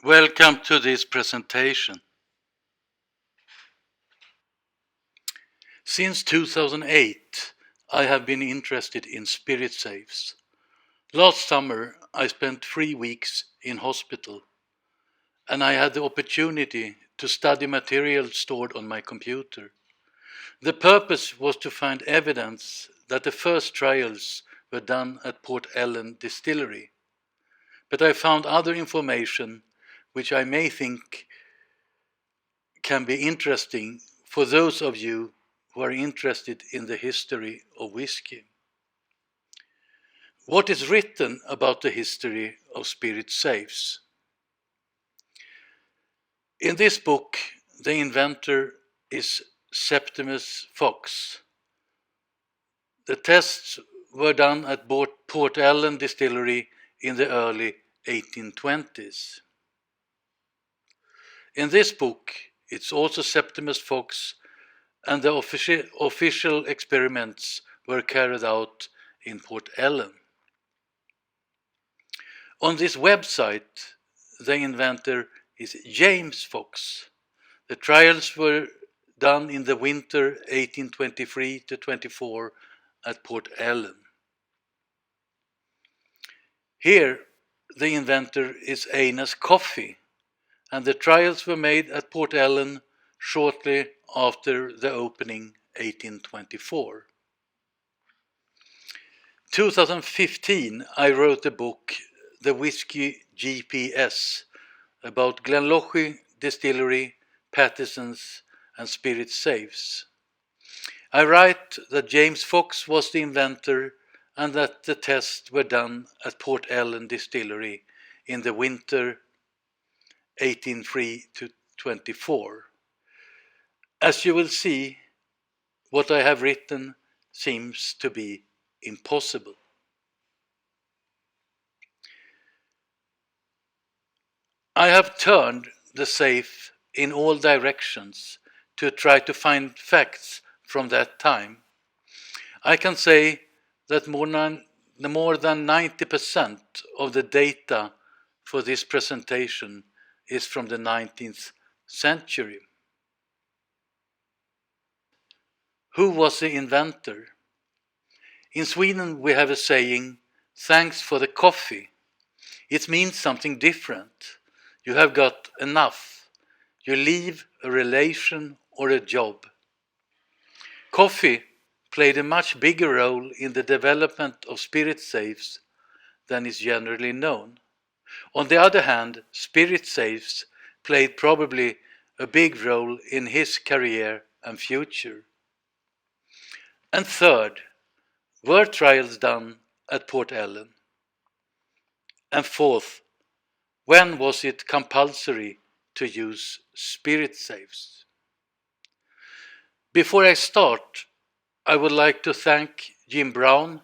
Welcome to this presentation. Since 2008, I have been interested in spirit safes. Last summer, I spent 3 weeks in hospital, and I had the opportunity to study material stored on my computer. The purpose was to find evidence that the first trials were done at Port Ellen Distillery. But I found other information which I may think can be interesting for those of you who are interested in the history of whisky. What is written about the history of spirit safes? In this book, the inventor is Septimus Fox. The tests were done at Port Ellen Distillery in the early 1820s. In this book, it's also Septimus Fox, and the official experiments were carried out in Port Ellen. On this website, the inventor is James Fox. The trials were done in the winter 1823-24 at Port Ellen. Here, the inventor is Aeneas Coffey, and the trials were made at Port Ellen shortly after the opening 1824. 2015, I wrote a book, The Whisky GPS, about Glenlochy Distillery, Patterson's and spirit safes. I write that James Fox was the inventor and that the tests were done at Port Ellen Distillery in the winter 1823-24. As you will see, what I have written seems to be impossible. I have turned the safe in all directions to try to find facts from that time. I can say that more than 90% of the data for this presentation is from the 19th century. Who was the inventor? In Sweden we have a saying, "Thanks for the coffee." It means something different. You have got enough. You leave a relation or a job. Coffee played a much bigger role in the development of spirit safes than is generally known. On the other hand, spirit safes played probably a big role in his career and future. And third, were trials done at Port Ellen? And fourth, when was it compulsory to use spirit safes? Before I start, I would like to thank Jim Brown,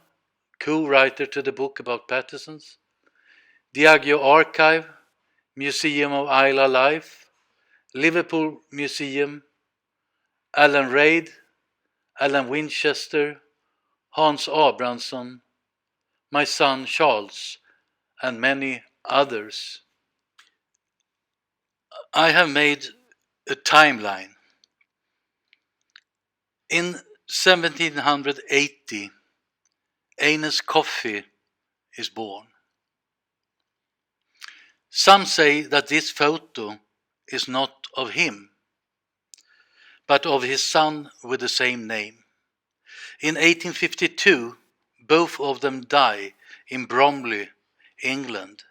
co-writer to the book about Patterson's, Diageo Archive, Museum of Islay Life, Liverpool Museum, Alan Reid, Alan Winchester, Hans Abrahamsson, my son Charles, and many others. I have made a timeline. In 1780, Aeneas Coffey is born. Some say that this photo is not of him, but of his son with the same name. In 1852, both of them die in Bromley, England.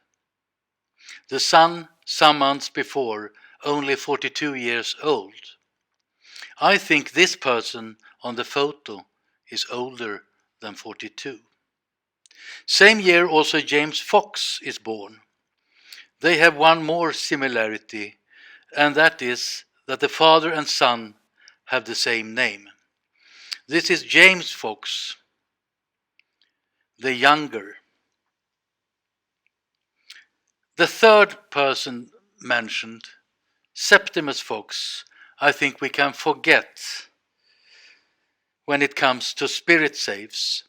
The son, some months before, only 42 years old. I think this person on the photo is older than 42. Same year also James Fox is born. They have one more similarity, and that is that the father and son have the same name. This is James Fox, the younger. The third person mentioned, Septimus Fox, I think we can forget when it comes to spirit safes.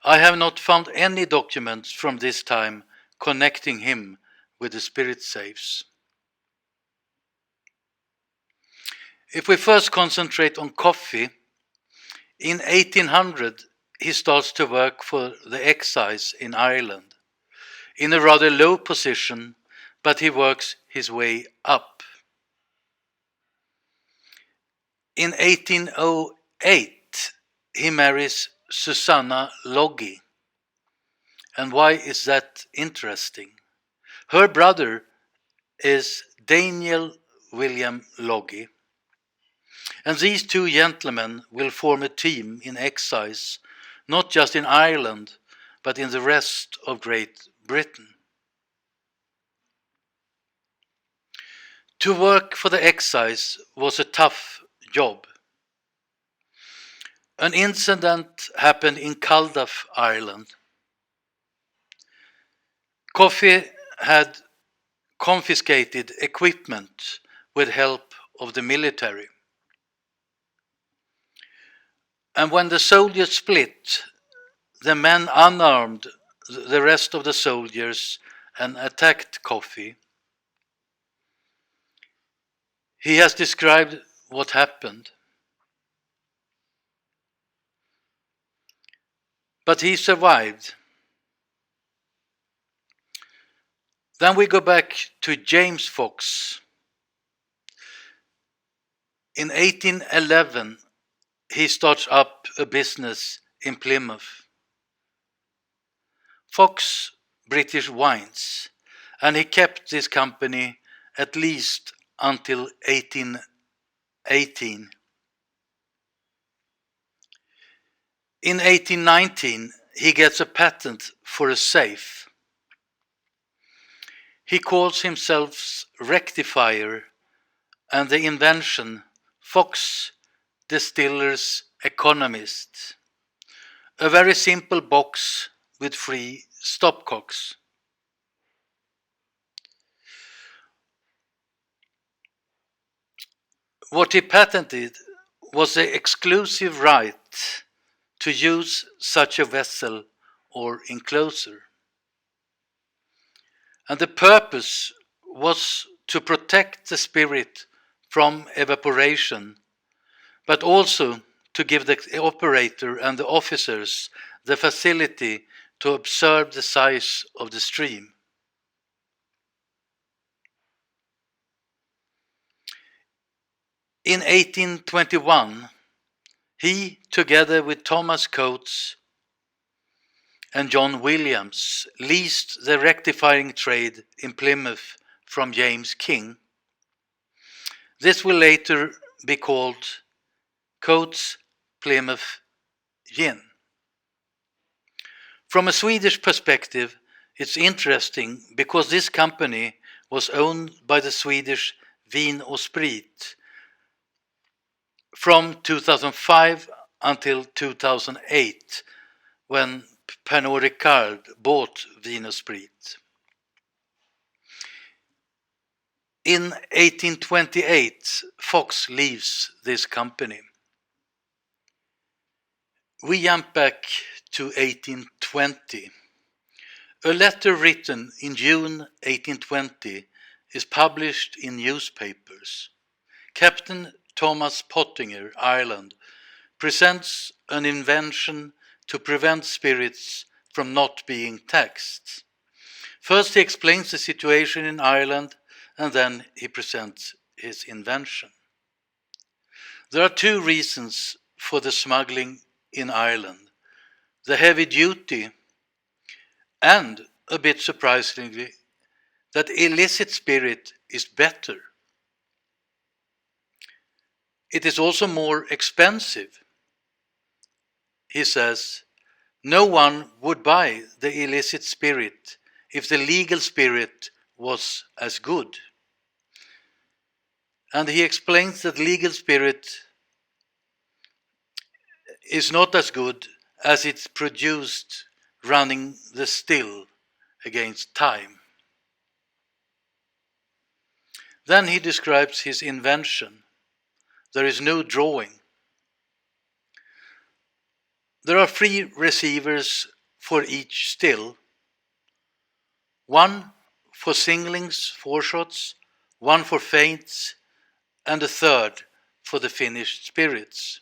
I have not found any documents from this time connecting him with the spirit safes. If we first concentrate on coffee, in 1800 he starts to work for the excise in Ireland, in a rather low position, but he works his way up. In 1808 he marries Susanna Logie. And why is that interesting? Her brother is Daniel William Logie, and these two gentlemen will form a team in excise, not just in Ireland, but in the rest of Great Britain. To work for the excise was a tough job. An incident happened in Culdaff, Ireland. Coffey had confiscated equipment with help of the military. And when the soldiers split, the men unarmed the rest of the soldiers and attacked Coffey. He has described what happened. But he survived. Then we go back to James Fox. In 1811, he starts up a business in Plymouth. Fox British Wines, and he kept this company at least until 1818. In 1819, he gets a patent for a safe. He calls himself Rectifier, and the invention Fox Distiller's Economist. A very simple box with 3 stopcocks. What he patented was the exclusive right to use such a vessel or enclosure. And the purpose was to protect the spirit from evaporation, but also to give the operator and the officers the facility to observe the size of the stream. In 1821, he, together with Thomas Coates and John Williams, leased the rectifying trade in Plymouth from James King. This will later be called Coates Plymouth Gin. From a Swedish perspective, it's interesting because this company was owned by the Swedish Vin och Sprit from 2005 until 2008, when Pernod Ricard bought Vin och Sprit. In 1828, Fox leaves this company. We jump back to 1820. A letter written in June 1820 is published in newspapers. Captain Thomas Pottinger, Ireland, presents an invention to prevent spirits from not being taxed. First he explains the situation in Ireland, and then he presents his invention. There are 2 reasons for the smuggling in Ireland: the heavy duty, and, a bit surprisingly, that illicit spirit is better. It is also more expensive. He says, no one would buy the illicit spirit if the legal spirit was as good. And he explains that legal spirit is not as good as it's produced running the still against time. Then he describes his invention. There is no drawing. There are 3 receivers for each still. 1 for singlings, 4 shots, 1 for feints, and a 3rd for the finished spirits.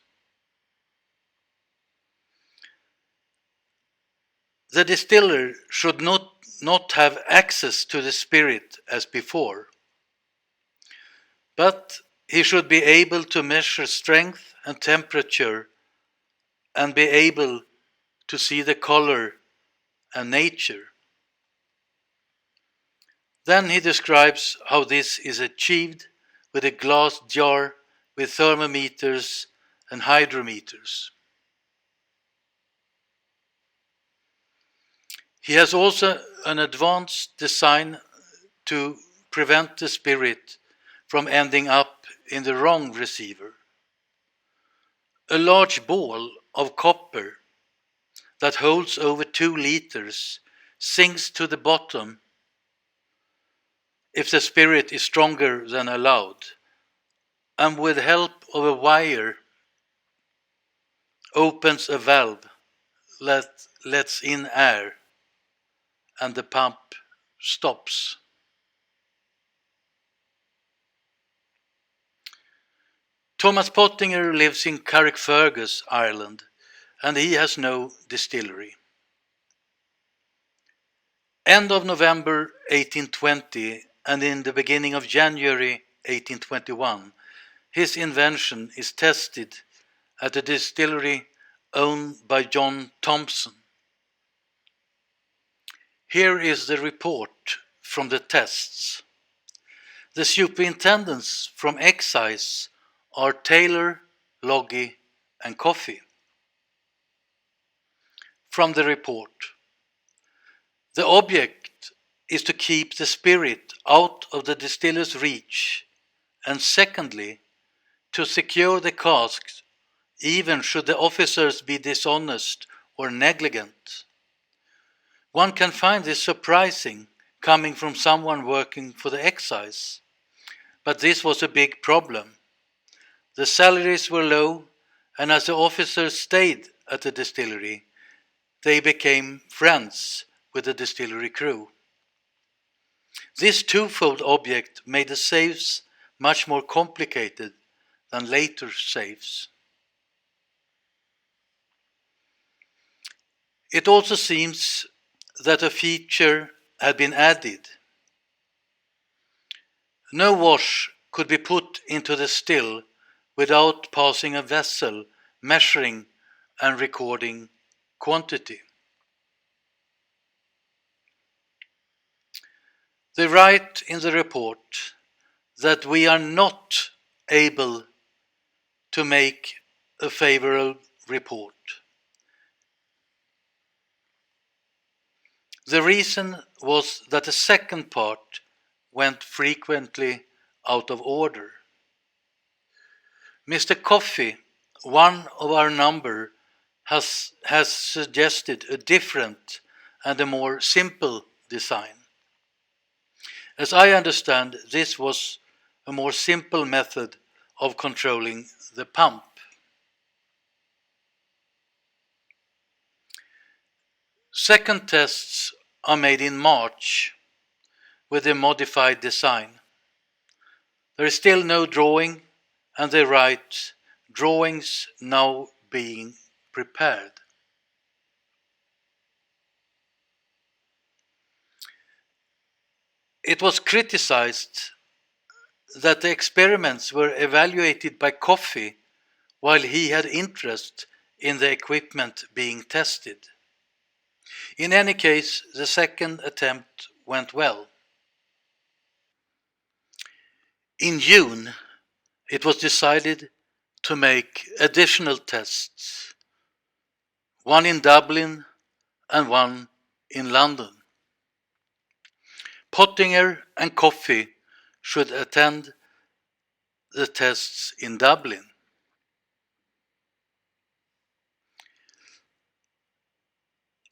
The distiller should not have access to the spirit as before, but he should be able to measure strength and temperature and be able to see the color and nature. Then he describes how this is achieved with a glass jar with thermometers and hydrometers. He has also an advanced design to prevent the spirit from ending up in the wrong receiver. A large ball of copper that holds over 2 liters sinks to the bottom if the spirit is stronger than allowed, and with help of a wire opens a valve that lets in air and the pump stops. Thomas Pottinger lives in Carrickfergus, Ireland, and he has no distillery. End of November 1820 and in the beginning of January 1821, his invention is tested at a distillery owned by John Thompson. Here is the report from the tests. The superintendents from Excise are Taylor, Loggy, and Coffey. From the report, the object is to keep the spirit out of the distiller's reach, and secondly, to secure the casks even should the officers be dishonest or negligent. One can find this surprising coming from someone working for the excise, but this was a big problem. The salaries were low, and as the officers stayed at the distillery, they became friends with the distillery crew. This twofold object made the safes much more complicated than later safes. It also seems that a feature had been added. No wash could be put into the still without passing a vessel measuring and recording quantity. They write in the report that we are not able to make a favorable report. The reason was that the second part went frequently out of order. Mr. Coffey, one of our number, has suggested a different and a more simple design. As I understand, this was a more simple method of controlling the pump. Second tests are made in March with a modified design. There is still no drawing, and they write, drawings now being prepared. It was criticized that the experiments were evaluated by Coffey while he had interest in the equipment being tested. In any case, the second attempt went well. In June, it was decided to make additional tests, one in Dublin and one in London. Pottinger and Coffey should attend the tests in Dublin.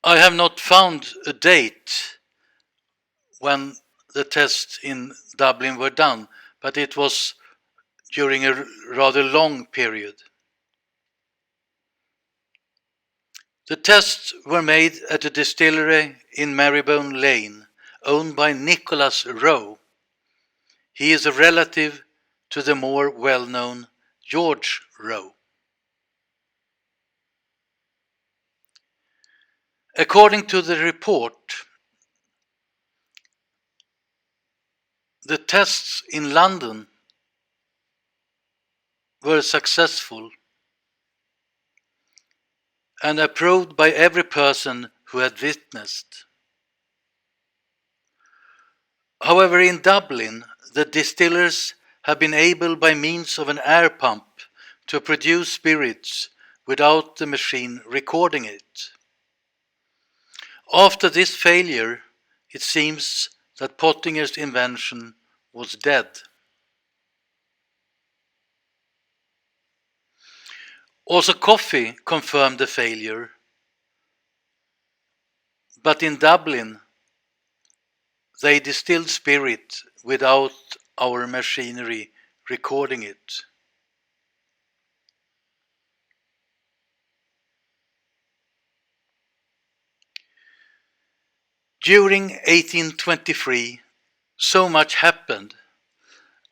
I have not found a date when the tests in Dublin were done, but it was during a rather long period. The tests were made at a distillery in Marybone Lane, owned by Nicholas Rowe. He is a relative to the more well-known George Roe. According to the report, the tests in London were successful and approved by every person who had witnessed. However, in Dublin, the distillers have been able by means of an air pump to produce spirits without the machine recording it. After this failure, it seems that Pottinger's invention was dead. Also, Coffey confirmed the failure, but in Dublin, they distilled spirit without our machinery recording it. During 1823, so much happened,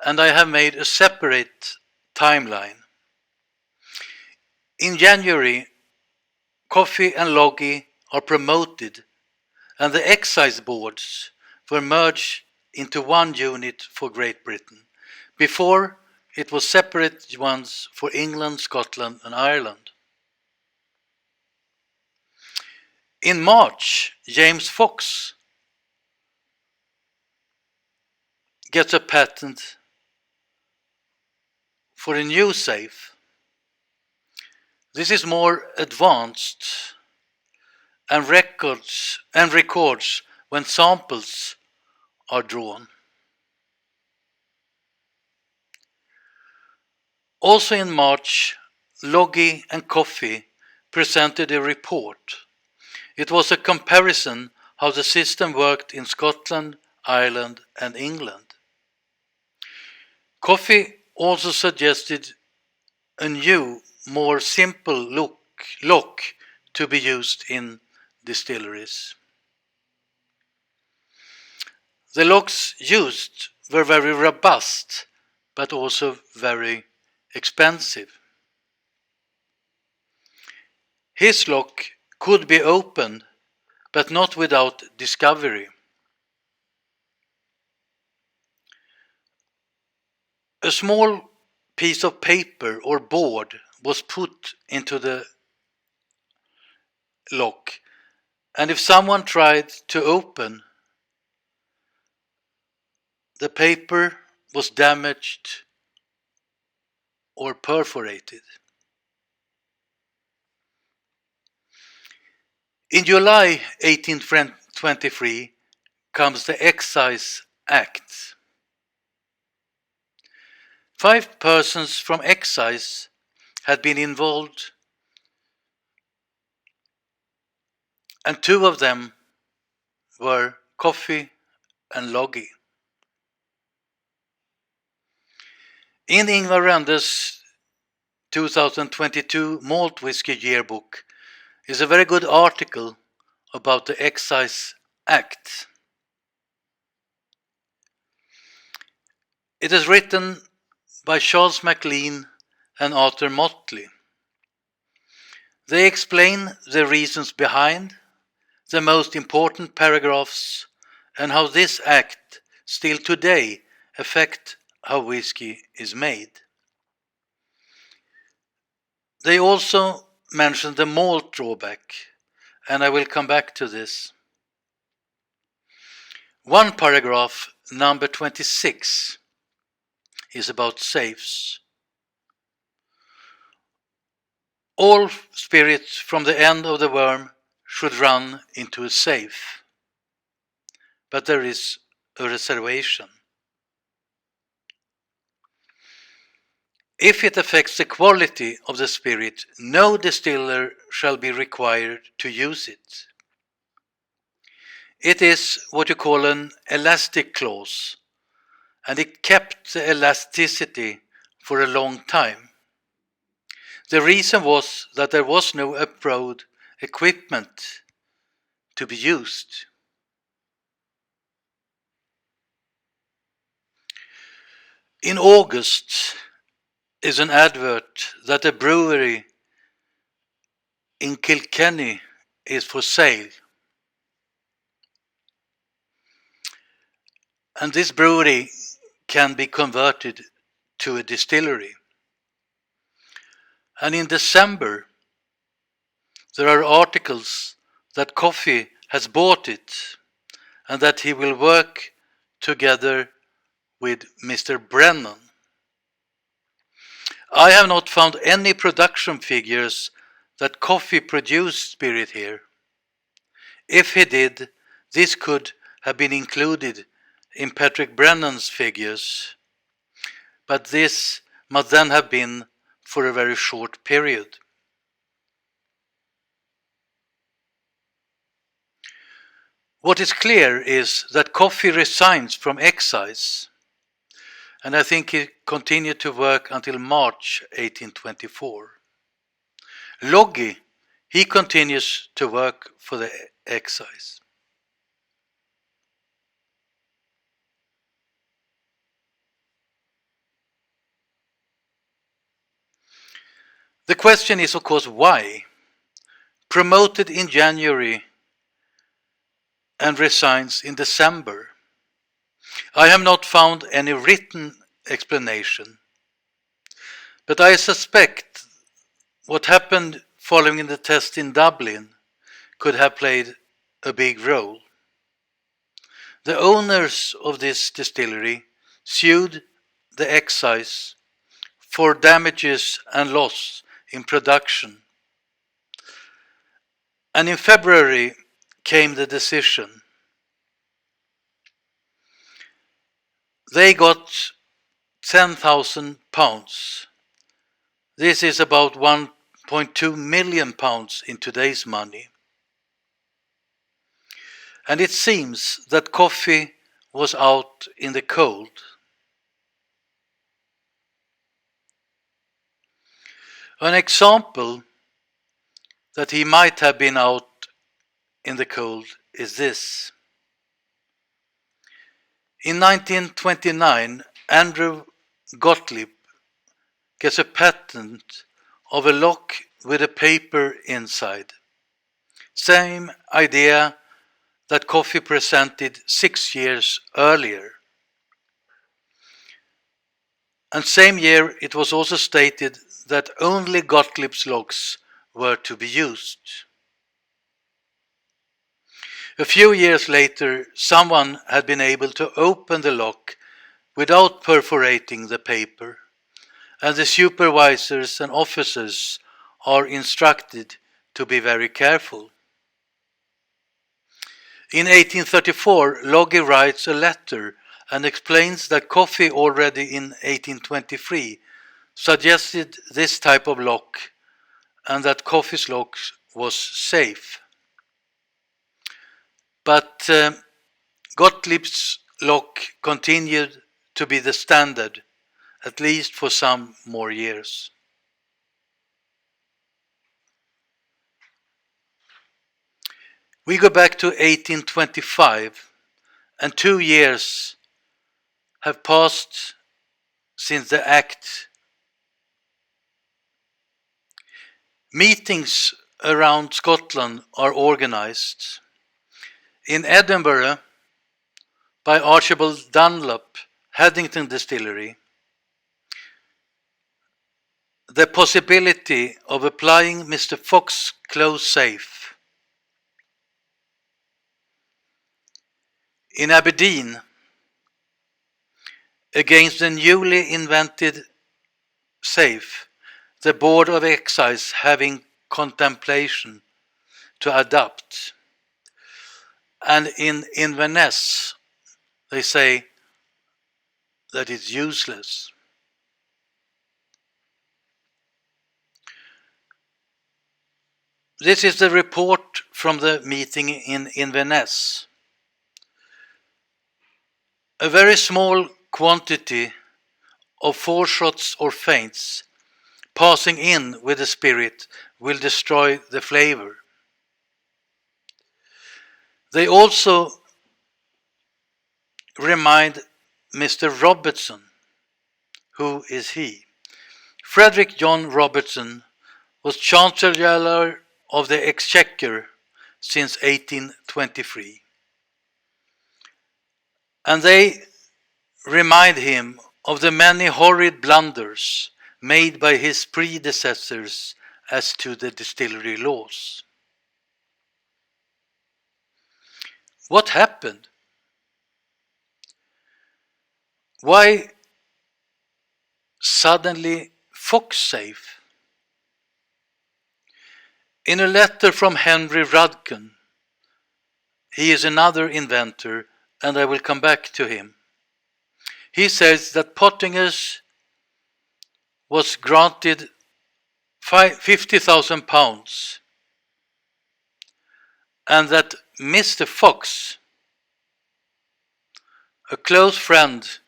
and I have made a separate timeline. In January, Coffey and Logie are promoted, and the excise boards were merged into one unit for Great Britain. Before, it was separate ones for England, Scotland, and Ireland. In March, James Fox gets a patent for a new safe. This is more advanced and records when samples are drawn. Also in March, Logie and Coffey presented a report. It was a comparison how the system worked in Scotland, Ireland, and England. Coffey also suggested a new, more simple lock to be used in distilleries. The locks used were very robust, but also very expensive. His lock could be opened, but not without discovery. A small piece of paper or board was put into the lock, and if someone tried to open, the paper was damaged or perforated. In July 1823 comes the Excise Act. 5 persons from excise had been involved, and 2 of them were Coffey and Logie. In Ingvar Rende's 2022 Malt Whisky Yearbook is a very good article about the Excise Act. It is written by Charles MacLean and Arthur Motley. They explain the reasons behind, the most important paragraphs, and how this act still today affects how whiskey is made. They also mention the malt drawback, and I will come back to this. One paragraph, number 26, is about safes. All spirits from the end of the worm should run into a safe, but there is a reservation. If it affects the quality of the spirit, no distiller shall be required to use it. It is what you call an elastic clause, and it kept the elasticity for a long time. The reason was that there was no approved equipment to be used. In August is an advert that a brewery in Kilkenny is for sale. And this brewery can be converted to a distillery. And in December, there are articles that Coffey has bought it and that he will work together with Mr. Brennan. I have not found any production figures that Coffey produced spirit here. If he did, this could have been included in Patrick Brennan's figures, but this must then have been for a very short period. What is clear is that Coffey resigns from Excise, and I think he continued to work until March 1824. Loggy, he continues to work for the Excise. The question is, of course, why? Promoted in January and resigns in December. I have not found any written explanation, but I suspect what happened following the test in Dublin could have played a big role. The owners of this distillery sued the Excise for damages and loss in production. And in February came the decision. They got £10,000. This is about £1.2 million in today's money. And it seems that Coffey was out in the cold. An example that he might have been out in the cold is this. In 1929, Andrew Gottlieb gets a patent of a lock with a paper inside. Same idea that Coffey presented 6 years earlier. And same year it was also stated that only Gottlieb's locks were to be used. A few years later, someone had been able to open the lock without perforating the paper, and the supervisors and officers are instructed to be very careful. In 1834, Loggy writes a letter and explains that Coffey already in 1823 suggested this type of lock and that Coffey's lock was safe. But Gottlieb's lock continued to be the standard, at least for some more years. We go back to 1825, and 2 years have passed since the Act. Meetings around Scotland are organized. In Edinburgh, by Archibald Dunlop, Haddington Distillery, the possibility of applying Mr. Fox's close safe. In Aberdeen, against the newly invented safe, the Board of Excise having contemplation to adopt. And in Inverness, they say that it's useless. This is the report from the meeting in Inverness. A very small quantity of foreshots or feints passing in with the spirit will destroy the flavor. They also remind Mr. Robertson, who is he, Frederick John Robertson was Chancellor of the Exchequer since 1823. And they remind him of the many horrid blunders made by his predecessors as to the distillery laws. What happened? Why suddenly Fox-safe? In a letter from Henry Rudkin, he is another inventor, and I will come back to him. He says that Pottinger's was granted £50,000 and that Mr. Fox, a close friend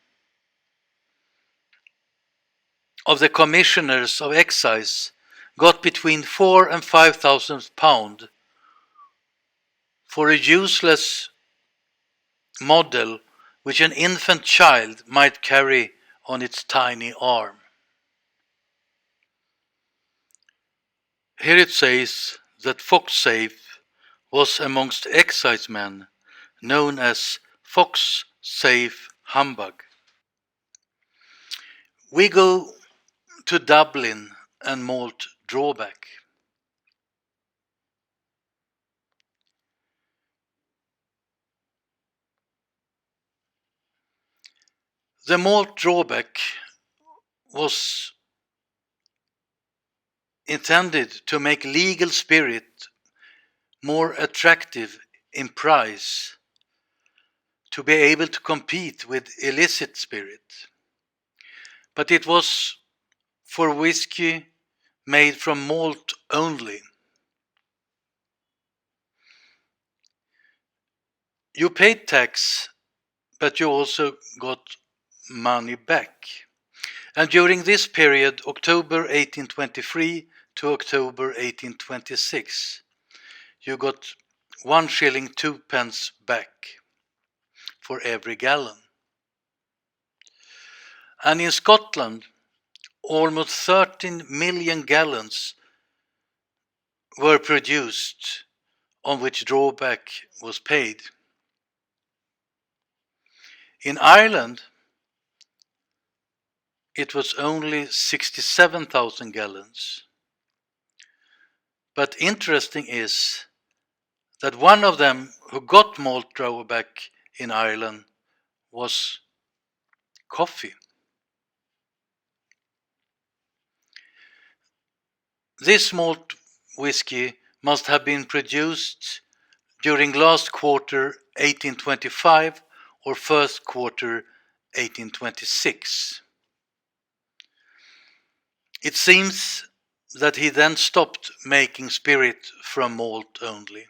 of the commissioners of excise, got between £4,000 and £5,000 for a useless model which an infant child might carry on its tiny arm. Here it says that Fox-safe was amongst excisemen known as Fox-safe humbug. We go to Dublin and Malt Drawback. The Malt Drawback was intended to make legal spirit more attractive in price, to be able to compete with illicit spirit. But it was for whisky made from malt only. You paid tax, but you also got money back. And during this period, October 1823 to October 1826, you got 1 shilling 2 pence back for every gallon. And in Scotland, almost 13 million gallons were produced on which drawback was paid. In Ireland, it was only 67,000 gallons. But interesting is that one of them who got malt drawback in Ireland was Coffey. This malt whisky must have been produced during last quarter 1825 or first quarter 1826. It seems that he then stopped making spirit from malt only.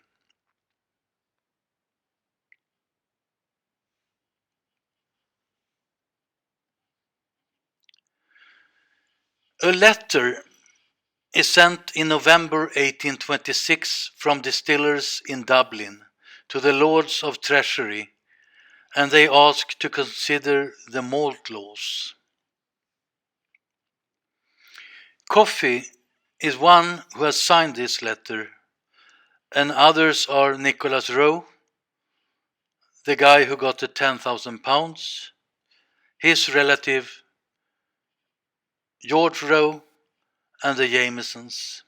A letter is sent in November 1826 from distillers in Dublin to the Lords of Treasury, and they ask to consider the malt laws. Coffey is one who has signed this letter, and others are Nicholas Rowe, the guy who got the £10,000, his relative George Rowe, and the Jamesons.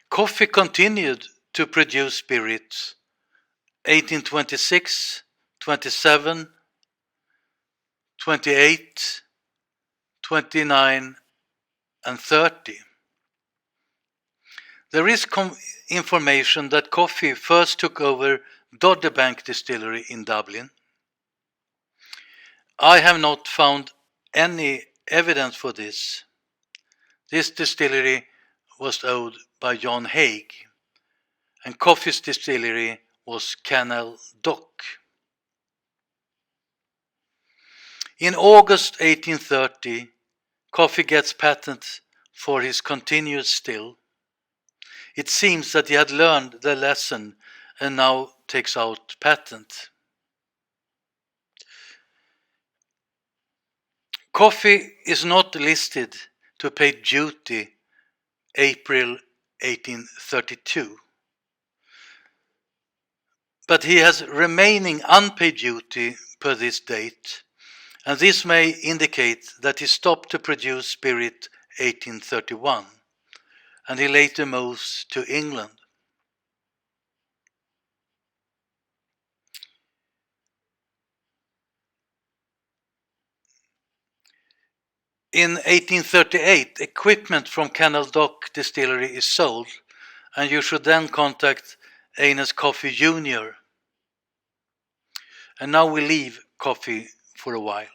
Coffey continued to produce spirits 1826, 27, 28, 29, and 30. There is information that Coffey first took over Dodderbank Distillery in Dublin. I have not found any evidence for this. This distillery was owned by John Haig, and Coffey's distillery was Canal Dock. In August 1830, Coffey gets patent for his continuous still. It seems that he had learned the lesson and now takes out patent. Coffey is not listed to pay duty April 1832, but he has remaining unpaid duty per this date, and this may indicate that he stopped to produce spirit 1831, and he later moves to England. In 1838, equipment from Canal Dock Distillery is sold, and you should then contact Aeneas Coffey Jr. And now we leave Coffey for a while.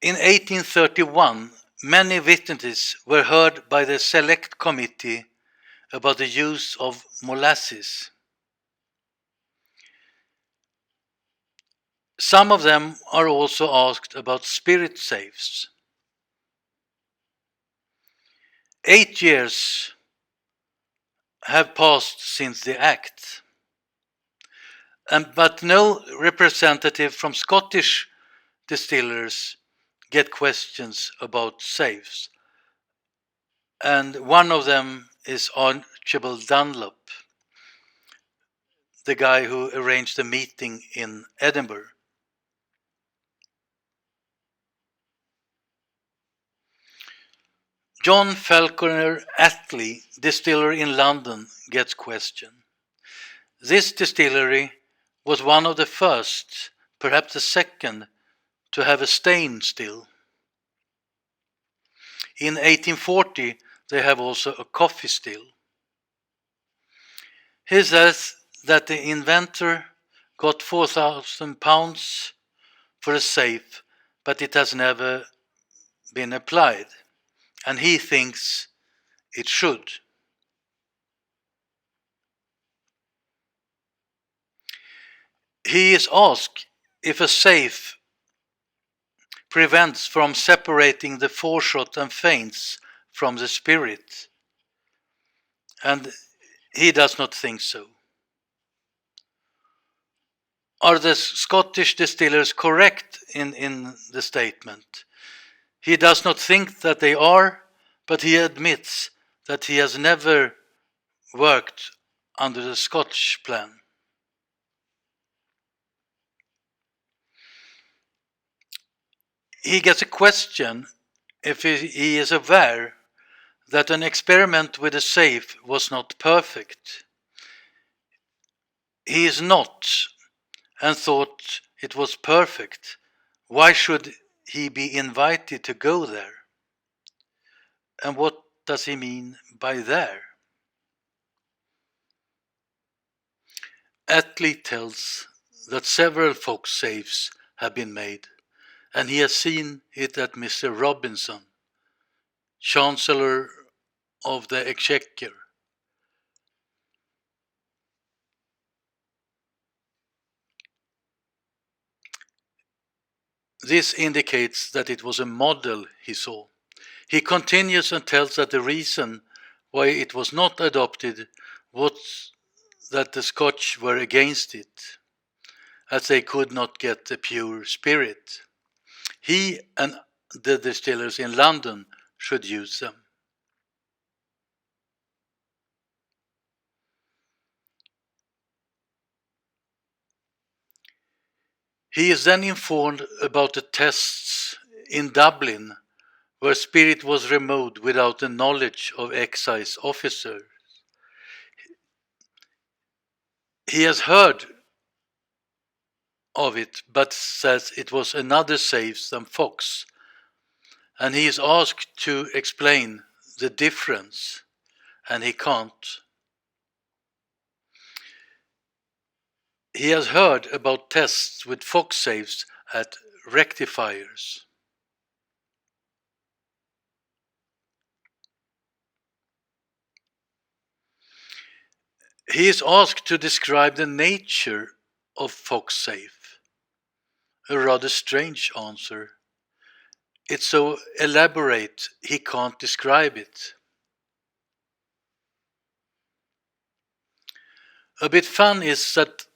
In 1831, many witnesses were heard by the Select Committee about the use of molasses. Some of them are also asked about spirit safes. 8 years have passed since the Act, but no representative from Scottish distillers get questions about safes. And one of them is Archibald Dunlop, the guy who arranged the meeting in Edinburgh. John Falconer Attlee, distiller in London, gets questioned. This distillery was one of the first, perhaps the second, to have a stain still. In 1840, they have also a coffee still. He says that the inventor got £4,000 for a safe, but it has never been applied, and he thinks it should. He is asked if a safe prevents from separating the foreshot and feints from the spirit, and he does not think so. Are the Scottish distillers correct in the statement? He does not think that they are, but he admits that he has never worked under the Scotch plan. He gets a question if he is aware that an experiment with a safe was not perfect. He is not, and thought it was perfect. Why should he be invited to go there? And what does he mean by there? Attlee tells that several fox safes have been made, and he has seen it at Mr. Robinson, Chancellor of the Exchequer. This indicates that it was a model he saw. He continues and tells that the reason why it was not adopted was that the Scotch were against it, as they could not get a pure spirit. He and the distillers in London should use them. He is then informed about the tests in Dublin, where spirit was removed without the knowledge of excise officers. He has heard of it, but says it was another safe than fox, and he is asked to explain the difference, and he can't. He has heard about tests with fox safes at rectifiers. He is asked to describe the nature of fox safe. A rather strange answer. It's so elaborate he can't describe it. A bit fun is that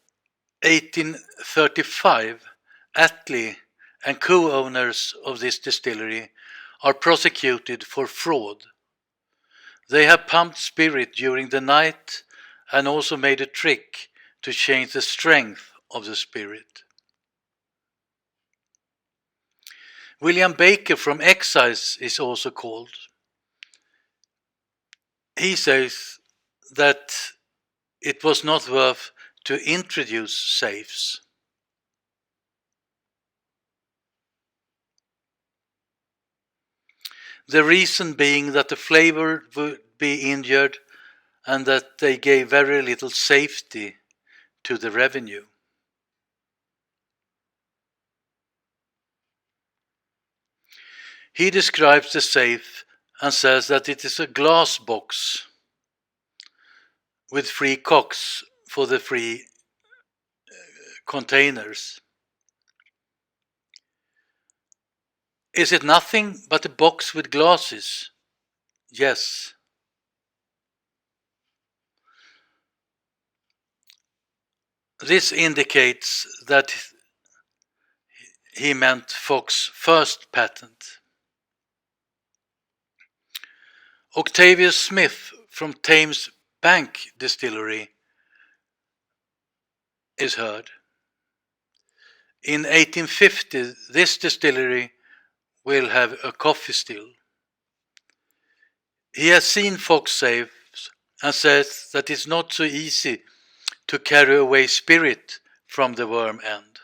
1835, Attlee and co-owners of this distillery are prosecuted for fraud. They have pumped spirit during the night and also made a trick to change the strength of the spirit. William Baker from Excise is also called. He says that it was not worth to introduce safes. The reason being that the flavor would be injured and that they gave very little safety to the revenue. He describes the safe and says that it is a glass box with 3 cocks for the 3 containers. Is it nothing but a box with glasses? Yes. This indicates that he meant Fox's first patent. Octavius Smith from Thames Bank Distillery is heard. In 1850, this distillery will have a coffee still. He has seen Fox safes and says that it's not so easy to carry away spirit from the worm end.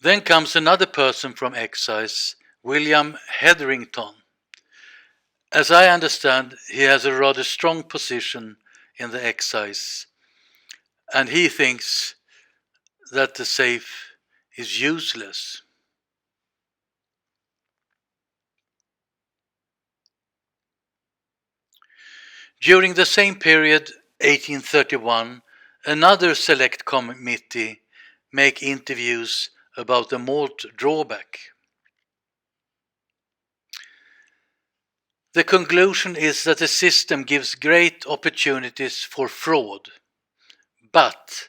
Then comes another person from Excise, William Hetherington. As I understand, he has a rather strong position in the Excise, and he thinks that the safe is useless. During the same period, 1831, another select committee make interviews about the malt drawback. The conclusion is that the system gives great opportunities for fraud, but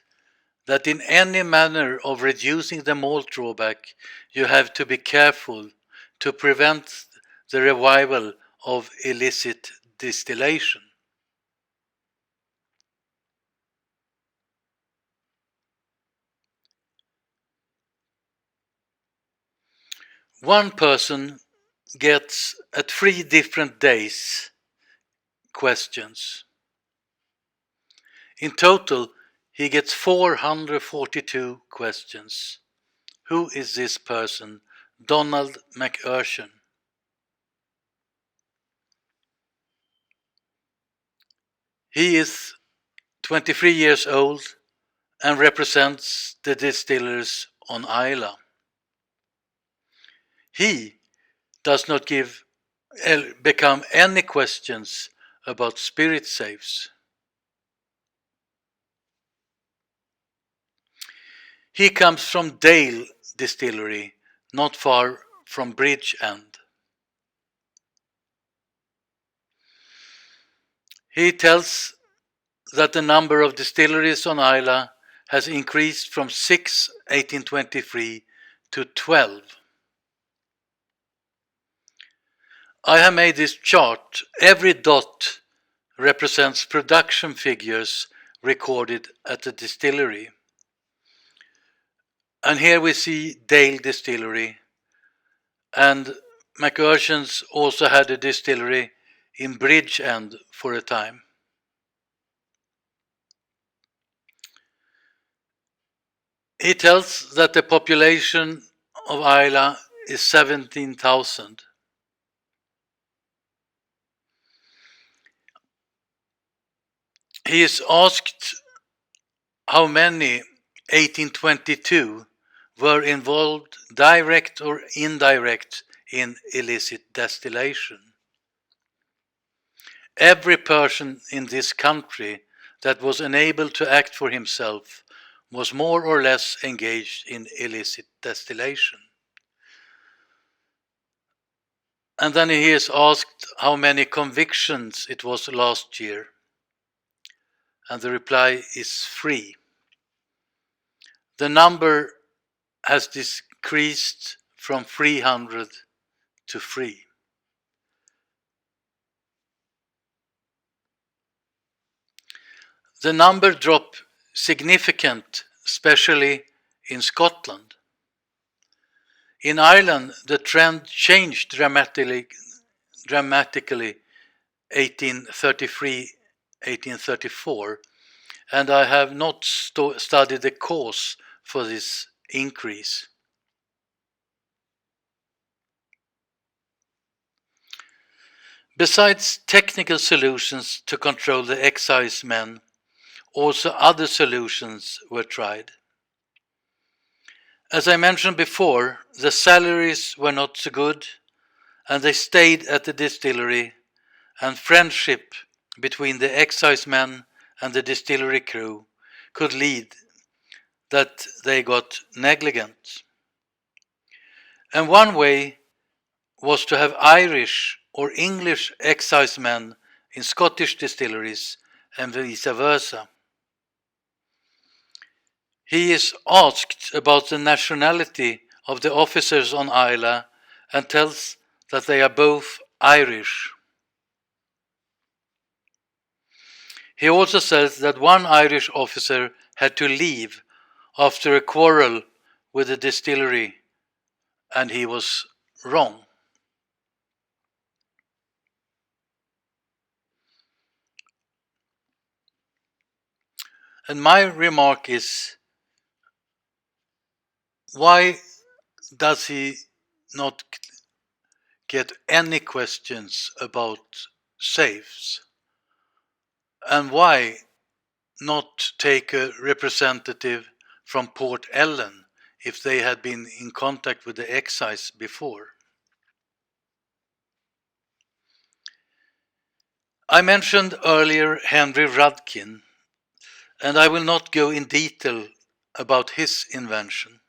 that in any manner of reducing the malt drawback, you have to be careful to prevent the revival of illicit distillation. One person gets at 3 different days questions. In total, he gets 442 questions. Who is this person? Donald McUrshan. He is 23 years old and represents the distillers on Islay. He does not become any questions about spirit safes. He comes from Daill Distillery, not far from Bridge End. He tells that the number of distilleries on Islay has increased from 6 1823 to 12. I have made this chart. Every dot represents production figures recorded at the distillery. And here we see Daill Distillery, and McUrshan's also had a distillery in Bridge End for a time. He tells that the population of Islay is 17,000. He is asked how many 1822 were involved, direct or indirect, in illicit distillation. Every person in this country that was unable to act for himself was more or less engaged in illicit distillation. And then he is asked how many convictions it was last year. And the reply is 3. The number has decreased from 300 to 3. The number dropped significant, especially in Scotland. In Ireland, the trend changed dramatically 1833, 1834, and I have not studied the cause for this increase. Besides technical solutions to control the excise men, also other solutions were tried. As I mentioned before, the salaries were not so good, and they stayed at the distillery, and friendship between the excise men and the distillery crew could lead that they got negligent. And one way was to have Irish or English excise men in Scottish distilleries and vice versa. He is asked about the nationality of the officers on Islay and tells that they are both Irish. He also says that one Irish officer had to leave after a quarrel with the distillery, and he was wrong. And my remark is, why does he not get any questions about safes? And why not take a representative from Port Ellen if they had been in contact with the excise before? I mentioned earlier Henry Rudkin, and I will not go in detail about his invention.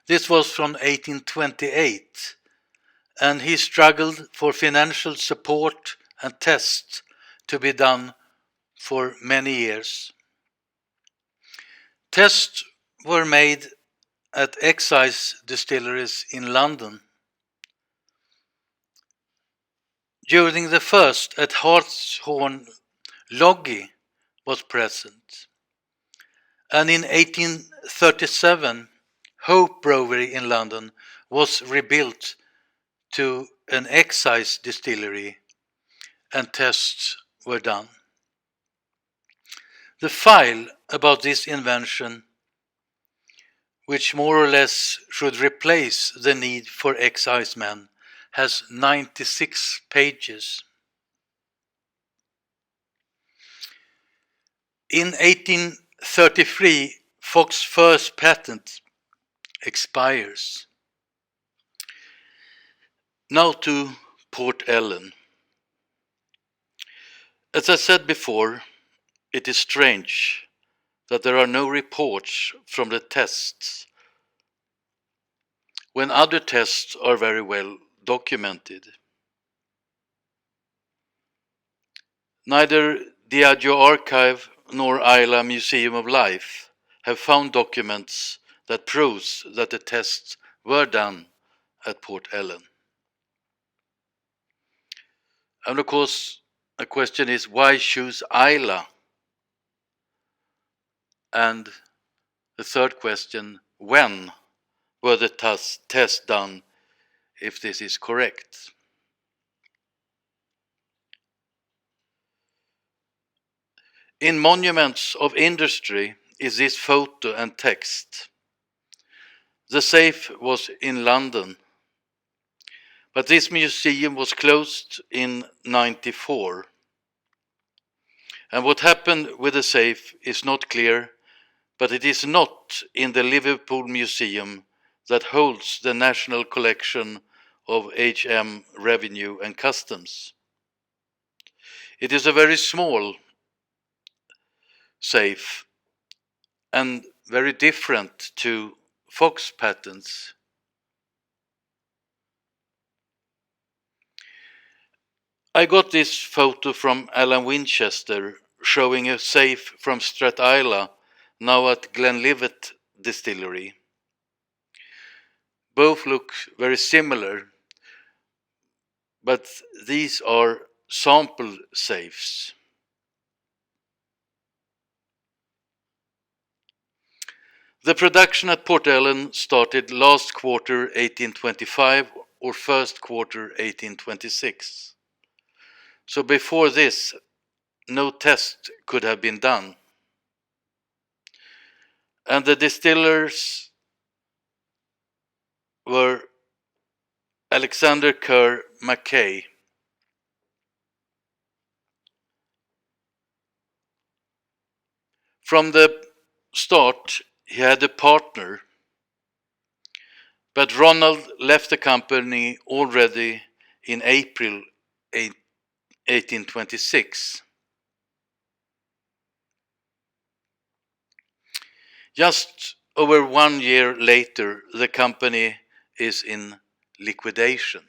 This was from 1828, and he struggled for financial support and tests to be done for many years. Tests were made at excise distilleries in London. During the first at Hartshorn, Logie was present. And in 1837, Hope Brewery in London was rebuilt to an excise distillery, and tests were done. The file about this invention, which more or less should replace the need for excisemen, has 96 pages. In 1833, Fox's first patent expires. Now to Port Ellen. As I said before, it is strange that there are no reports from the tests when other tests are very well documented. Neither Diageo Archive nor Islay Museum of Life have found documents that proves that the tests were done at Port Ellen. And of course, the question is, why choose Islay? And the third question, when were the tests done, if this is correct? In Monuments of Industry is this photo and text. The safe was in London, but this museum was closed in 94. And what happened with the safe is not clear, but it is not in the Liverpool Museum that holds the National Collection of HM Revenue and Customs. It is a very small safe and very different to Fox patents. I got this photo from Alan Winchester showing a safe from Strathyla, now at Glenlivet Distillery. Both look very similar, but these are sample safes. The production at Port Ellen started last quarter 1825 or first quarter 1826. So before this, no test could have been done. And the distillers were Alexander Kerr Mackay. From the start, he had a partner, but Ronald left the company already in April 1826. Just over 1 year later, the company is in liquidation.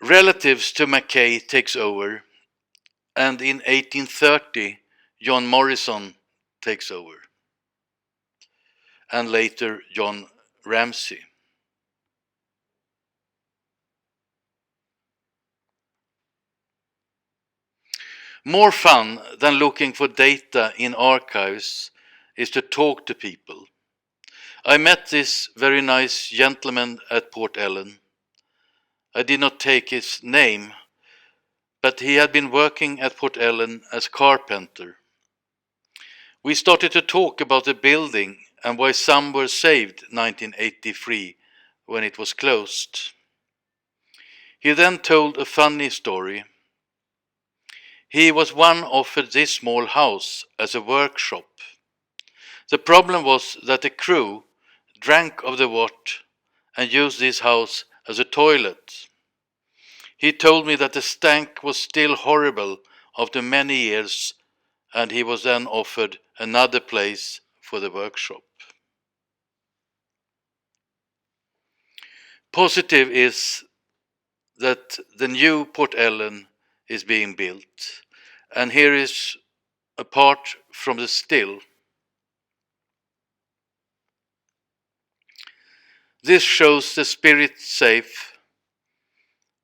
Relatives to Mackay takes over, and in 1830, John Morrison takes over, and later John Ramsay. More fun than looking for data in archives is to talk to people. I met this very nice gentleman at Port Ellen. I did not take his name, but he had been working at Port Ellen as carpenter. We started to talk about the building and why some were saved 1983 when it was closed. He then told a funny story. He was one offered this small house as a workshop. The problem was that the crew drank of the wort and used this house as a toilet. He told me that the stank was still horrible after many years, and he was then offered another place for the workshop. Positive is that the new Port Ellen is being built, and here is a part from the still. This shows the spirit safe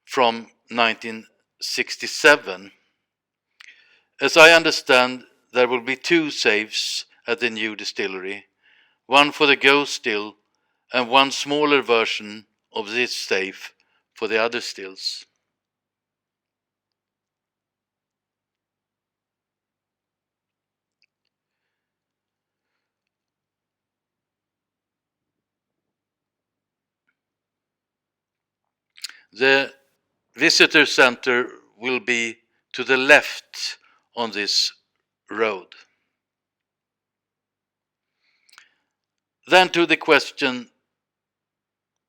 from 1967. As I understand, there will be 2 safes at the new distillery, one for the Go still and one smaller version of this safe for the other stills. The visitor center will be to the left on this road. Then to the question,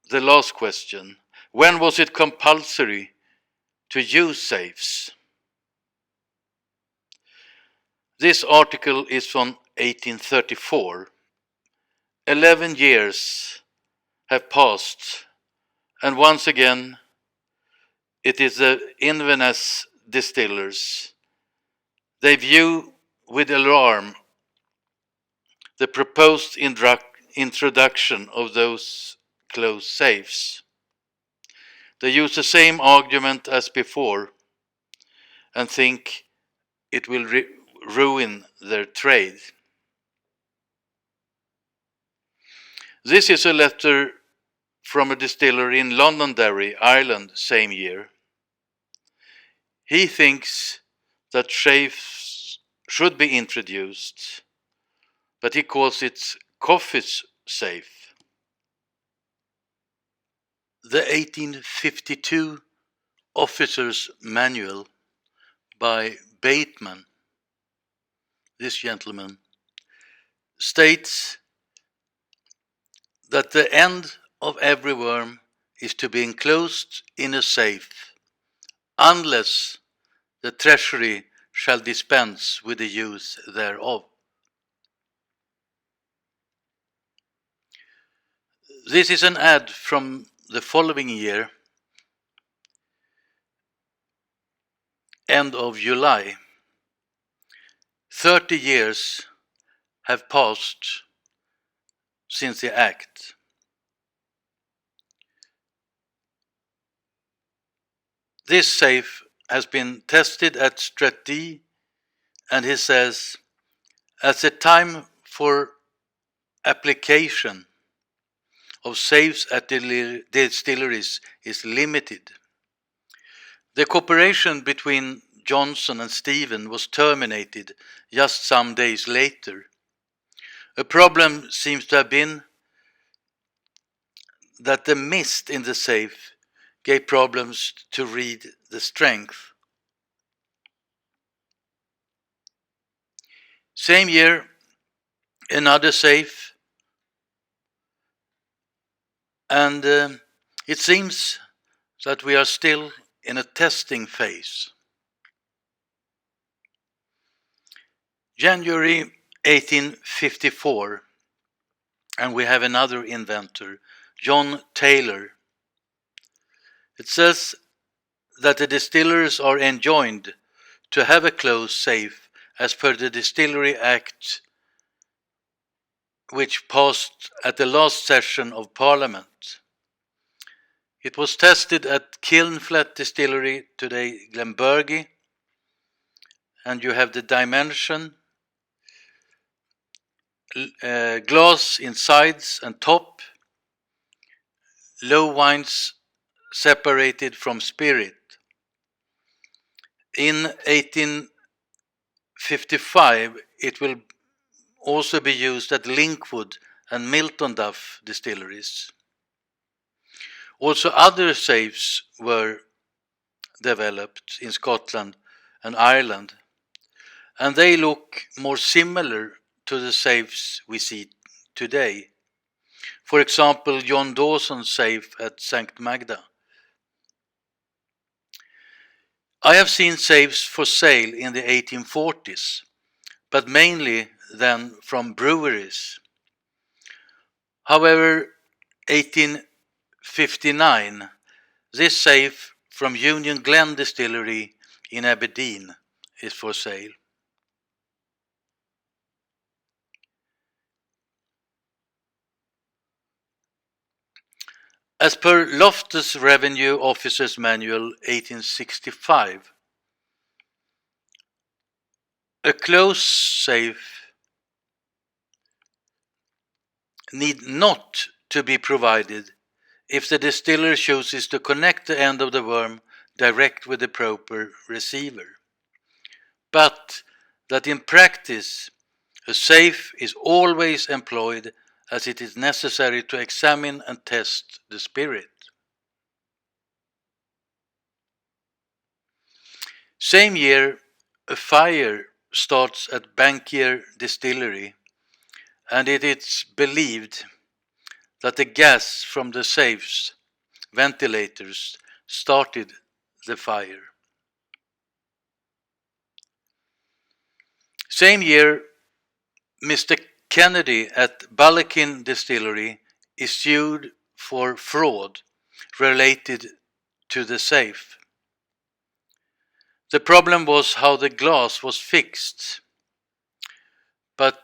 the last question, when was it compulsory to use safes? This article is from 1834. 11 years have passed, and once again, it is the Inverness distillers. They view with alarm the proposed introduction of those closed safes. They use the same argument as before and think it will ruin their trade. This is a letter from a distillery in Londonderry, Ireland, same year. He thinks that safes should be introduced, but he calls it Coffey's safe. The 1852 Officer's Manual by Bateman, this gentleman, states that the end of every worm is to be enclosed in a safe, unless the treasury shall dispense with the use thereof. This is an ad from the following year, end of July. 30 years have passed since the act. This safe has been tested at Strathdee, and he says, as the time for application of safes at distilleries is limited, the cooperation between Johnson and Stephen was terminated just some days later. A problem seems to have been that the mist in the safe gave problems to read the strength. Same year, another safe, and it seems that we are still in a testing phase. January 1854, and we have another inventor, John Taylor. It says that the distillers are enjoined to have a closed safe as per the Distillery Act, which passed at the last session of Parliament. It was tested at Kilnflat Distillery, today Glenbergie, and you have the dimension, glass in sides and top, low wines separated from spirit. In 1855, it will also be used at Linkwood and Milton Duff distilleries. Also, other safes were developed in Scotland and Ireland, and they look more similar to the safes we see today. For example, John Dawson's safe at St. Magda. I have seen safes for sale in the 1840s, but mainly then from breweries. However, 1859, this safe from Union Glen Distillery in Aberdeen is for sale. As per Loftus Revenue Officer's Manual 1865, a closed safe need not to be provided if the distiller chooses to connect the end of the worm direct with the proper receiver, but that in practice a safe is always employed as it is necessary to examine and test the spirit. Same year, a fire starts at Bankier Distillery, and it is believed that the gas from the safe's ventilators started the fire. Same year, Mr. Kennedy at Ballachin Distillery is sued for fraud related to the safe. The problem was how the glass was fixed, but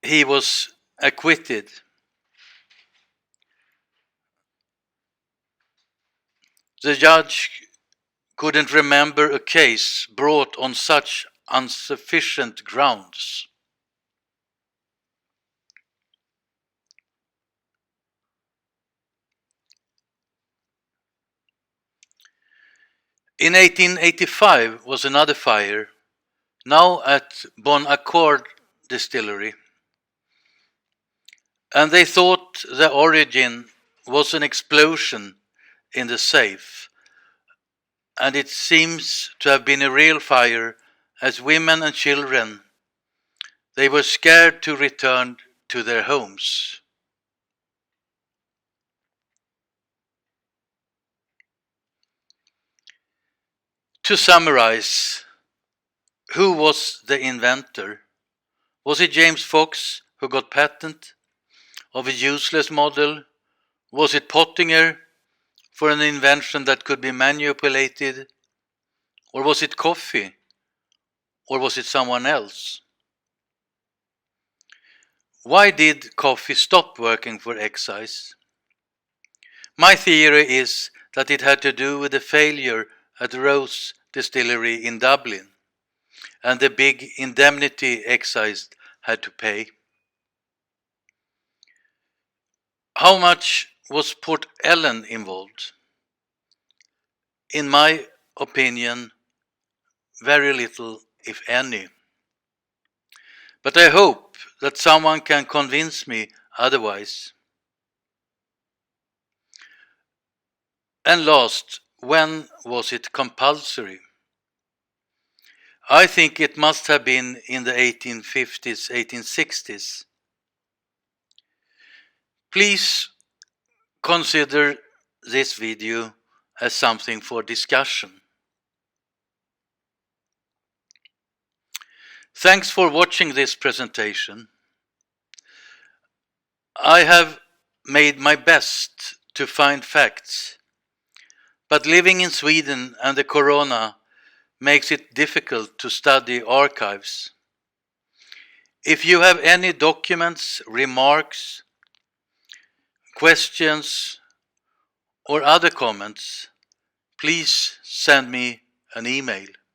he was acquitted. The judge couldn't remember a case brought on such insufficient grounds. In 1885 was another fire, now at Bon Accord Distillery, and they thought the origin was an explosion in the safe, and it seems to have been a real fire, as women and children, they were scared to return to their homes. To summarize, who was the inventor? Was it James Fox who got patent of a useless model? Was it Pottinger for an invention that could be manipulated? Or was it Coffey? Or was it someone else? Why did Coffey stop working for Excise? My theory is that it had to do with the failure at Rose Distillery in Dublin and the big indemnity Excise had to pay. How much was Port Ellen involved? In my opinion, very little, if any. But I hope that someone can convince me otherwise. And last, when was it compulsory? I think it must have been in the 1850s, 1860s. Please consider this video as something for discussion. Thanks for watching this presentation. I have made my best to find facts, but living in Sweden and the corona makes it difficult to study archives. If you have any documents, remarks, questions, or other comments, please send me an email.